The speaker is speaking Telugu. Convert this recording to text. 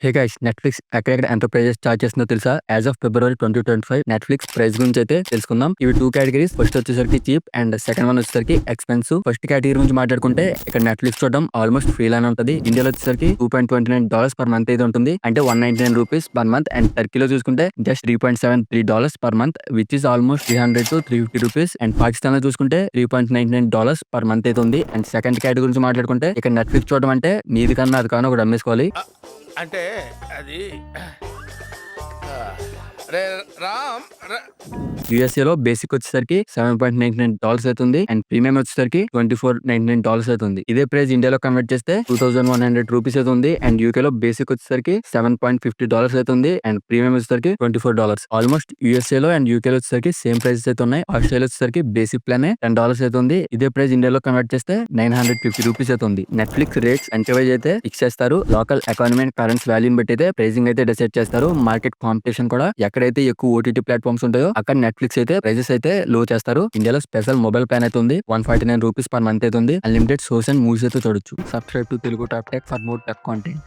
హే గైస్ నెట్‌ఫ్లిక్స్ ఎక్కడెక్కడ ఎంటర్‌ప్రైజెస్ చార్జ్ చేస్తుందో తెలుసా? As of February 2025 Netflix price గురించి అయితే తెలుసుకుందాం. ఇవి 2 కేటగిరీస్. ఫస్ట్ వచ్చేసరికి చీప్ అండ్ సెకండ్ వన్ వచ్చేసరికి ఎక్స్‌పెన్సివ్. ఫస్ట్ కేటగిరీ గురించి మాట్లాడుకుంటే ఇక్కడ నెట్‌ఫ్లిక్స్ చూడడం ఆల్మోస్ట్ ఫ్రీ లానే ఉంటది. ఇండియాలో వచ్చేసరికి $2.29 పర్ మంత్ అయితే ఉంటుంది. అంటే $199 పర్ మంత్. అండ్ టర్కీలో చూసుకుంటే just $3.73 per month which is almost $300-350. And పాకిస్తాన్‌లో చూసుకుంటే $3.99 పర్ మంత్ అయితే ఉంది. అండ్ సెకండ్ కేటగిరీ గురించి మాట్లాడుకుంటే ఇక్కడ నెట్‌ఫ్లిక్స్ చూడడం అంటే నీది కన్నా అది కానో ఒకటి అమ్మేసుకోవాలి. అంటే అది రే రామ్ యూఎస్ఏలో బేసిక్ వచ్చేసరికి $7.99 అవుతుంది. అండ్ ప్రీమియం వచ్చేసరికి $24.99 అవుతుంది. ఇదే ప్రైస్ ఇండియాలో కన్వర్ట్ చేస్తే $2,100 అవుతుంది. అండ్ యూకేలో బేసిక్ వచ్చేసరికి $7.50 అవుతుంది. అండ్ ప్రీమియం వచ్చేసరికి $24. ఆల్మోస్ట్ యూఎస్ఏలో అండ్ యూకేలో వచ్చేసరికి సేమ్ ప్రైసెస్ అయితే ఉన్నాయి. ఆస్ట్రేలియా వచ్చేసరికి బేసిక్ ప్లాన్ $10 అవుతుంది. ఇదే ప్రైస్ ఇండియాలో కన్వర్ట్ చేస్తే $950 అవుతుంది. నెట్‌ఫ్లిక్స్ రేట్స్ ఎంటర్వైజ్ అయితే ఫిక్స్ చేస్తారు. లోకల్ ఎకానమీ అండ్ కరెన్సీ వాల్యూని బట్టి అయితే ప్రైసింగ్ అయితే డిసైడ్ చేస్తారు. మార్కెట్ కాంపిటీషన్ కూడా ఎక్కడైతే ఎక్కువ ఓటీటీ ప్లాట్ఫామ్స్ ఉంటాయో అక్కడ నెట్‌ఫ్లిక్స్ అయితే ప్రైసెస్ అయితే లో చేస్తారు. ఇండియాలో స్పెషల్ మొబైల్ ప్లాన్ అయితే ఉంది. $149 పర్ మంత్ అయితే ఉంది. అన్లిమిటెడ్ సోర్స్ అండ్ మూవీస్ అయితే చూడొచ్చు. Subscribe to Telugu top tech for more tech content.